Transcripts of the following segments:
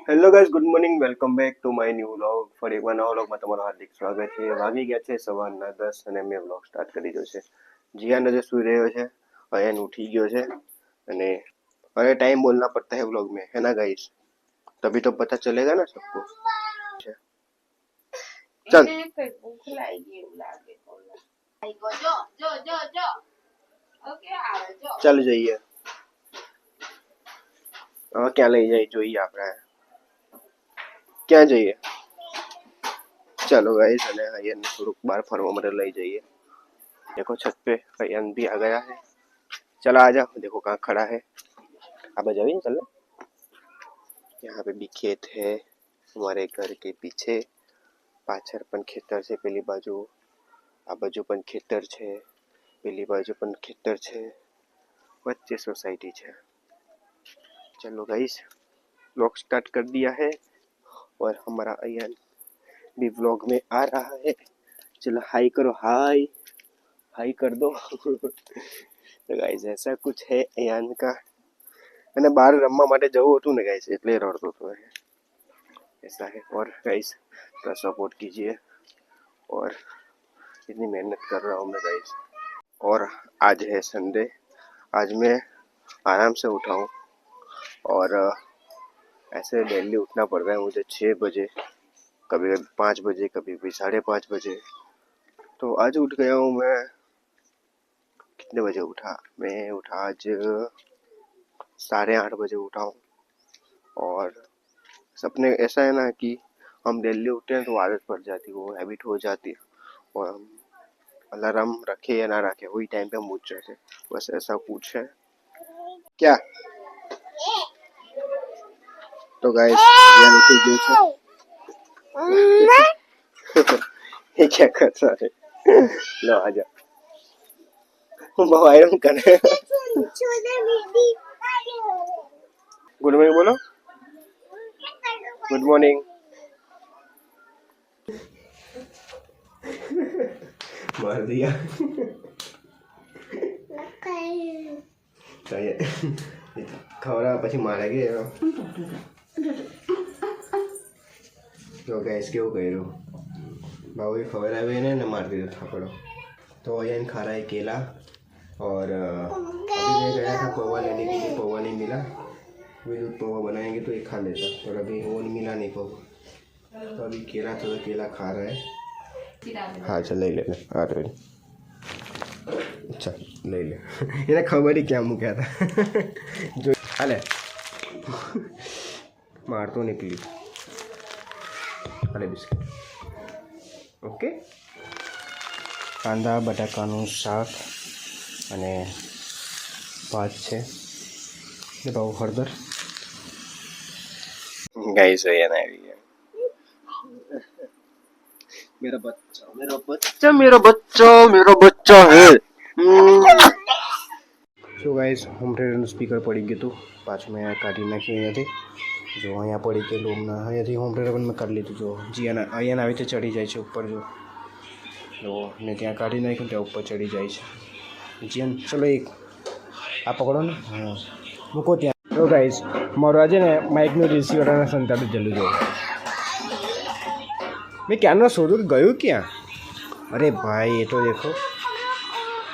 Hello guys, good morning, welcome back to my new vlog. ફરી એકવાર નવા વ્લોગમાં તમારું હાર્દિક સ્વાગત છે. વાગી ગયા છે સવારના 10 અને મેં વ્લોગ સ્ટાર્ટ કરી દીધો છે. જીયાન હજુ સૂઈ રહ્યો છે, અયન ઉઠી ગયો છે અને अरे टाइम बोलना पड़ता है व्लॉग में, है ना गाइस, तभी तो पता चलेगा ना सबको. चल भूख लागी એવું લાગે જો જો જો જો ઓકે આવે જો ચાલ જઈએ. હવે ક્યાં લઈ જાય જોઈએ આપણે, ક્યાં જઈએ. चलो गाइस, અને અયન થોડુંક બહાર ફરવા માટે લઈ જઈએ. देखो छत पे अयन भी आ गया है. चलो आ जाओ, देखो कहाँ खड़ा है. आप आ जाइए. चलो, यहाँ पे भी खेत है हमारे घर के पीछे. पाछળ પણ ખેતર છે, પેલી બાજુ આ બાજુ પણ ખેતર છે, પેલી बाजू પણ ખેતર છે, वच्चे सोसाइटी है. चलो गाइस, व्लॉग स्टार्ट कर दिया है और हमारा अयन भी व्लॉग में आ रहा है. चलो हाई करो, हाई हाई कर दो. तो गाइस ऐसा कुछ है अयन का. અને બહાર રમવા માટે જવું હતું ને ગાइस, એટલે રડતો હતો. ऐसा है. और गाइस थोड़ा सपोर्ट कीजिए, और इतनी मेहनत कर रहा हूँ मैं गाइस. और आज है संडे, आज मैं आराम से उठा हूँ और ऐसे डेली उठना पड़ रहा है मुझे 6 बजे, कभी कभी 5 बजे, कभी कभी 5:30 बजे. तो आज उठ गया हूँ मैं. कितने बजे उठा? मैं उठा आज 8:30 बजे उठा हूँ. और सपने ऐसा है ना कि हम डेली उठते हैं तो आदत पड़ जाती है, वो हैबिट हो जाती है. और हम अलार्म रखे या ना रखे, वही टाइम पे हम उठ जाते. बस ऐसा कुछ है. क्या? तो गाइस ये उठी गई है. ये क्या कर रहा है? लो आजा. मोबाइल करे. गुड मॉर्निंग बोलो. Good morning. मार दिया. खवड़ा પછી મારે ગયો. તો ગાઈસ કેવું કર્યું, भाभी खबर आवे ने मार दिया थापड़ो. तो अयन खा रहा है केला. और अभी मैं गया था पौवा लेने के लिए, पौवा नहीं मिला. वे दूध पौवा बनाएंगे तो एक खा लेता, पर अभी वो नहीं मिला, नहीं पौवा. तो अभी केला था, तो केला खा रहा है. हाँ चल ले ले. आ रहे. अच्छा ले ले. એને ખબર ही क्या મૂક્યા था. जो હાલે મારતો નહીં પ્લીઝ. હાલે બિસ્કિટ. ઓકે. કાંદા બટાકાનું શાક અને ભાત છે ને ભાવ હળદર. ગાઈસ અયન આવી ગયા. मेरा बच्चा, मेरा बच्चा, मेरा बच्चा, मेरा बच्चा है. સો ગાઈસ, હોમ થિયેટરનું સ્પીકર પડી ગયું હતું, પાછું મેં કાઢી નાખ્યું અહીંયાથી. જો અહીંયા પડી ગયેલું હમણાં, અહીંયાથી હોમ થિયેટર પણ મેં કાઢી લીધું. જો જીયાના અહીંયા આવી રીતે ચડી જાય છે ઉપર. જો મેં ત્યાં કાઢી નાખ્યું, ત્યાં ઉપર ચડી જાય છે. જીયાન ચલો એક આ પકડો ને. હા મૂકો ત્યાં. તો ગાઈસ મારું આજે ને માઇકનું રિસીવરના સંતાડું જલું જો. मैं क्या ना सोचूं गयो क्या. अरे भाई ये तो देखो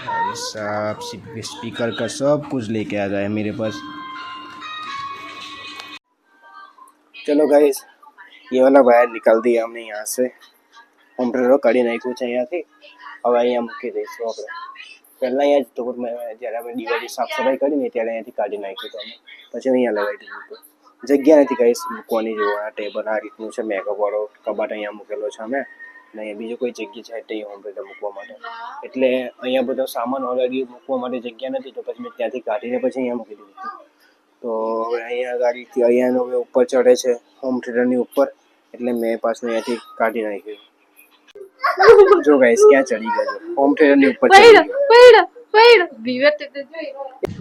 भाई साहब, स्पीकर का सब कुछ लेके आ गया मेरे पास. चलो गाइस, ये वाला वायर निकाल दिया हमने यहाँ से. होम थिएटर काढ़ी नाख्યું છે અહીંયાથી. હવે અહીંયા મૂકી દઈશું આપણે. પહેલાં અહીંયા જ તો જ્યારે આપણે દિવાળી સાફ સફાઈ કરીને ત્યારે અહીંયાથી કાઢી નાખ્યું હતું અમે, પછી અહીંયા લગાવી દીધું હતું. જગ્યા નથી ગાઈસ મૂકવાની. જો આ ટેબલ આ રીતનું છે, મેકઅપ વાળો કબાટ અહીંયા મૂકેલો છે અમે, અને અહીંયા બીજું કોઈ જગ્યા છે નહીં હોમ થિયેટર મૂકવા માટે. એટલે અહીંયા બધો સામાન ઓલરેડી મૂકવા માટે જગ્યા નથી, તો પછી મેં ત્યાંથી કાઢીને પછી અહીંયા મૂકી દીધું. તો હવે અહીંયા ગાડીથી અહીંયાનો હવે ઉપર ચડે છે હોમ થિયેટરની ઉપર, એટલે મેં પાછું અહીંયાથી કાઢી નાખ્યું. જો ગાઈસ ક્યાં ચડી ગયા છે, હોમ થિયેટરની ઉપર ચડી ગયા.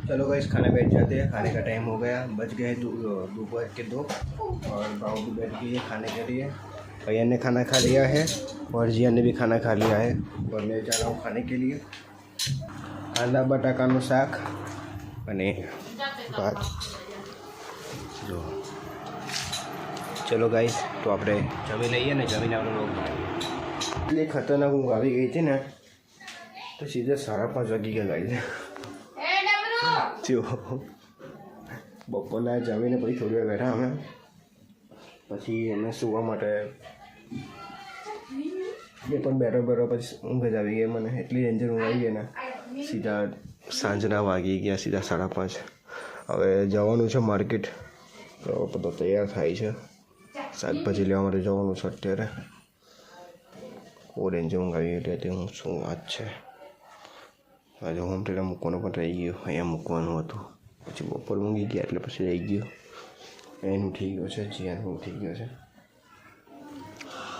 चलो गाइस, खाना बैठ जाते हैं. खाने का टाइम हो गया, बज गए दोपहर के 2 और बाबू भी बैठ गई है खाने के लिए. अयन ने खाना खा लिया है और जिया ने भी खाना खा लिया है, और मैं जा रहा हूँ खाने के लिए. कांदा बटाकाનું શાક અને ભાત. જો ચલો ગાઈસ, તો આપણે જમી લઈએ ને જમીને આપણે લોક એટલી ખતરનાક ઊંઘ આવી ગઈ હતી ને, તો સીધા 5:30 વાગી ગયા ગાઈસ. જો બપોરના જમીને પછી થોડી વાર બેઠા અમે, પછી એને સુવા માટે એ પણ બેઠો પછી ઊંઘ જ આવી ગઈ મને. એટલી ડેન્જર ઊંઘ આવી ગઈ ને, સીધા સાંજના વાગી ગયા સીધા 5:30. હવે જવાનું છે માર્કેટ, તો બધો તૈયાર થાય છે, શાકભાજી લેવા માટે જવાનું છે અત્યારે. ઓરેન્જ ઊંઘ આવી ગઈ હતી, હું શું વાત છે. આજે હોમ થિયેટર મૂકવાનું પણ રહી ગયું, અહીંયા મૂકવાનું હતું, પછી બપોર ઊંઘી ગયા એટલે પછી રહી ગયું. એનું ઉઠી ગયો છે, જીયાનું ઉઠી ગયો છે.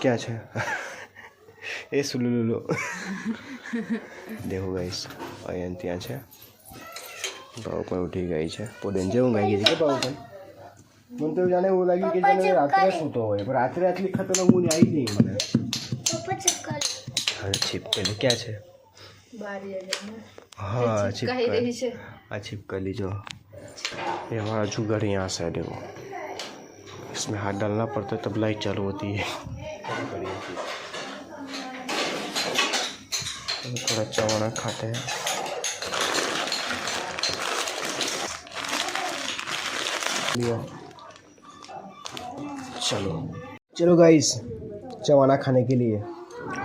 ક્યાં છે એ સુલુલુલો? દેખો ગાઈસ, અહીંયા ત્યાં છે. ભાવ પણ ઉઠી ગઈ છે. તો ડેન્જર ઊંઘ આવી ગઈ છે કે ભાવ પણ? મને તો જાણે એવું લાગ્યું કે જાણે રાત્રે સૂતો હોય, પણ રાત્રે આટલી ખતરનાક ઊંઘ આવી ગઈ મને. હા છીપકેલી ક્યાં છે? हाँ छिपकली जो ये हमारा जुगाड़ यहाँ से है, देखो इसमें हाथ डालना पड़ता है तब लाइट चालू होती है. थोड़ा चवाना खाते हैं. चलो गाइस, चवाना खाने के लिए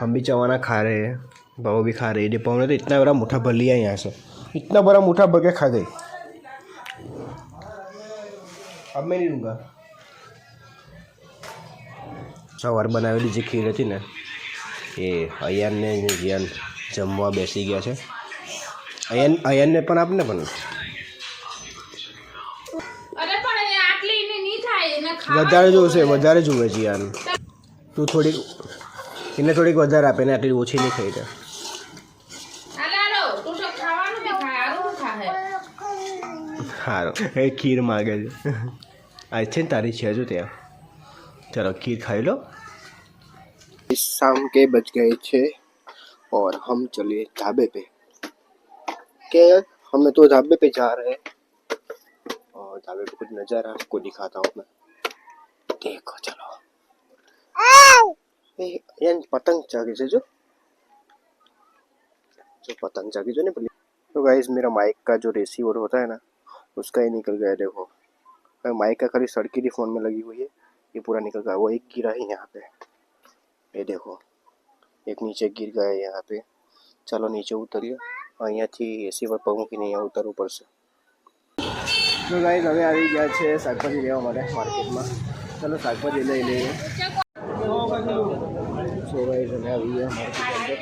हम भी चवाना खा रहे हैं, बाबू भी खा रही है. पाव ने तो इतना बड़ा मुठा भर लिया यहाँ से, इतना बड़ा मुठा भर के खा गई. अब मैं नहीं लूँगा. સવાર બનાવેલી જે ખીર હતી ને, એ અયાનને જીયાન જમવા બેસી ગયા છે. અયાનને પણ આપને પણ વધારે જોવે જીયાન. તું થોડીક એને થોડીક વધારે આપે ને, આટલી ઓછી નહીં ખાઈ દે. સારું એ ખીર માગે છે. आज છે ને તારી છે જો ત્યાં. चलो खीर खाई लो. शाम के बज गए थे और हम चले ढाबे पे. के हमें तो ढाबे पे जा रहे हैं और ढाबे पे कुछ नज़ारा आपको दिखाता हूँ मैं. देखो चलो. ये पतंग जागी से जो पतंग जागी जो नहीं. तो गाइस मेरा माइक का जो रिसीवर होता है ना, उसका ही निकल गया. देखो माइक का खाली सड़की फोन में लगी हुई है, ये पूरा निकल गया. वो एक गिरा है यहाँ पे, ये देखो एक नीचे गिर गया है यहाँ पे. चलो नीचे उतरिए. અહીંયા થી એસી પર પગ મૂકીને અહીંયા ઉતરવું પડશે. તો ગાઈસ હવે આવી ગયા છે શાકભાજી લેવા માટે માર્કેટમાં. ચલો શાકભાજી લઈ લઈએ. સો ગાઈસ અમે આવી ગયા માર્કેટ અંદર.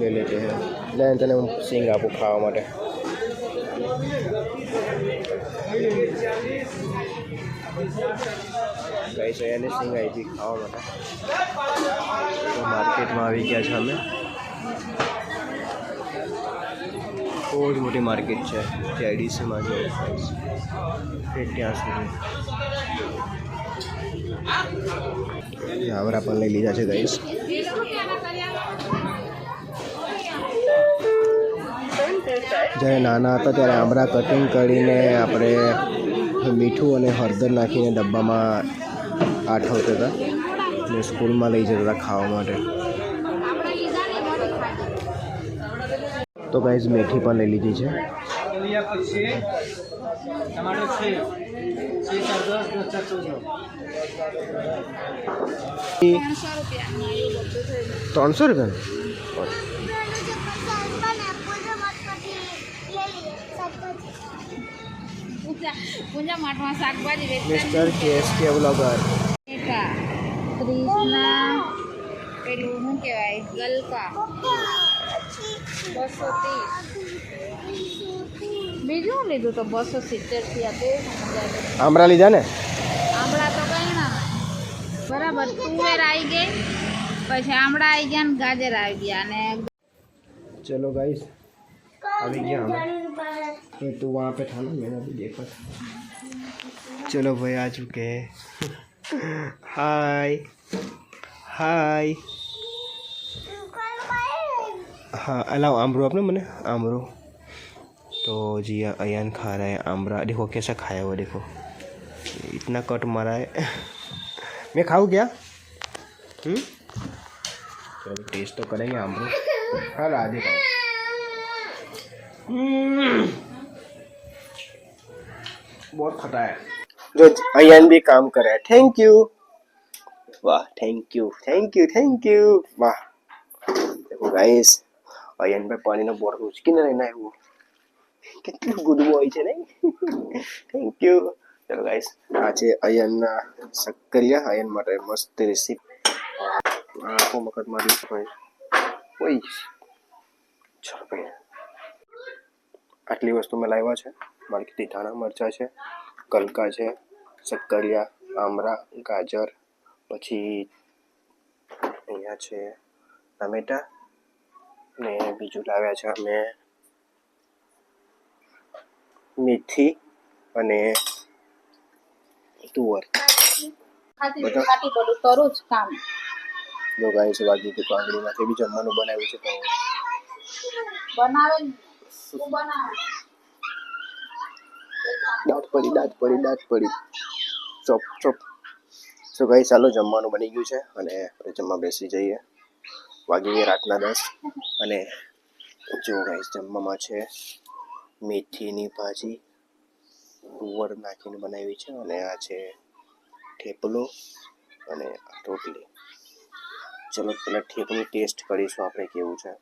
ले लेते हैं. ले तने सिंग आपको खावा माटे. गाइस એને સિંગ આવી હતી ખાવા માટે. તો માર્કેટમાં આવી ગયા છે અમે. બહુ જ મોટી માર્કેટ છે જેઆઈડીસીમાં. જો ત્યાં સુધી આવરા પણ લઈ લીધા છે ગાઈસ. જ્યારે નાના હતા ત્યારે આમળા કટિંગ કરીને આપણે મીઠું અને હળદર નાખીને ડબ્બામાં આઠવતા હતા ને સ્કૂલમાં લઈ જતા હતા ખાવા માટે. તો ગાઈસ મેથી પણ લઈ લીધી છે. ₹300. પૂજા માટમાં શાકભાજી મિસ્ટર કેએસકે બ્લોગર. ક્રિષ્ના પેલું શું કહેવાય ગલકા 230. બીજું લીધું તો 270 થયા. તે આમળા લીધા ને? આમળા તો કઈ ના બરાબર. તુવેર આવી ગઈ, પછી આમળા આવી ગયા ને ગાજર આવી ગયા. અને चलो गाइस अभी क्या हमें तो वहाँ पे था ना, मैंने अभी देखा था. चलो भाई आ चुके हैं. हाय हाय. हाँ अलाव आमरो आपने मैंने आमरो तो जी अयान खा रहा है आमरा। देखो कैसा खाया हुआ, देखो इतना कट मारा है। मैं खाऊँ क्या? चलो टेस्ट तो करेंगे आमरो। हाँ आधे खाओ। बहुत खटा है। जो अयान भी काम कर रहा है। Thank you. वाह, thank you thank you thank you. वाह देखो गाइस, અયન ભાઈ પાણીનો બોટલ ઉચકીને લઈને આવ્યો. કેટલું ગુડ બોય છે નહીં? Thank you. ચલો ગાઈસ, આ છે અયનના શક્કરિયા. અયન માટે મસ્ત રેસીપી. આખો મગજ મારી ભાઈ. ઓય ચલો ભાઈ, આટલી વસ્તુ મેં લાવ્યા છે. માર્કેટથી ધાણા મરચાં છે, ગલકા છે, શક્કરિયા, આમરા, ગાજર, પછી અહીંયા છે ટમેટા, ને બીજું લાવ્યા છે અમે મેથી અને તુવર. ખાટી બધું કરું જ કામ. જો ગાઈસ વાગી ગયું તો આંગળીમાંથી બી જમવાનું બનાવ્યું છે. તો બનાવે તું બનાવે. દાંત પડી ચોપ ચોપ. સો ગાઈસ ચાલો, જમવાનું બની ગયું છે અને આપણે જમવા બેસી જઈએ. વાગી ગયા રાતના 10. અને જો ગાઈસ જમવામાં છે મેથીની ભાજી તુવર નાખીને બનાવી છે, અને આ છે થેપલો અને રોટલી. ચલો પેલા થેપલું ટેસ્ટ કરીશું આપણે કેવું છે.